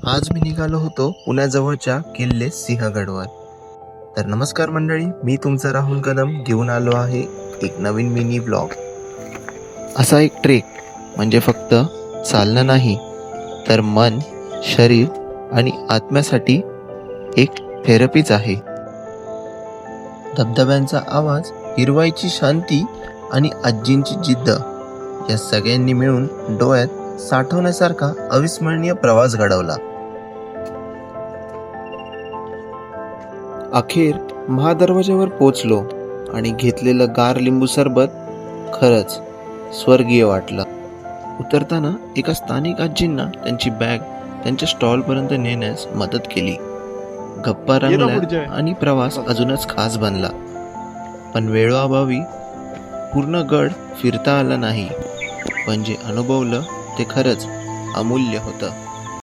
आज मी निघालो होतो पुण्याजवळच्या किल्ले सिंहगडवर. तर नमस्कार मंडळी, मी तुमचा राहुल कदम घेऊन आलो आहे एक नवीन मिनी ब्लॉग. असा एक ट्रेक म्हणजे फक्त चालणं नाही, तर मन, शरीर आणि आत्म्यासाठी एक थेरपीच आहे. धबधब्यांचा आवाज, हिरवाईची शांती आणि आजींची जिद्द या सगळ्यांनी मिळून डोळ्यात साठवण्यासारखा अविस्मरणीय प्रवास घडवला. अखेर महादरवाज्यावर पोचलो आणि घेतलेलं गार लिंबू सरबत खरंच स्वर्गीय वाटलं. उतरताना एका स्थानिक आजींना त्यांची बॅग त्यांच्या स्टॉलपर्यंत नेण्यास मदत केली. गप्पा रंगल्या आणि प्रवास अजूनच खास बनला. पण वेळोअभावी पूर्ण गड फिरता आला नाही, पण जे अनुभवलं ते खरंच अमूल्य होतं.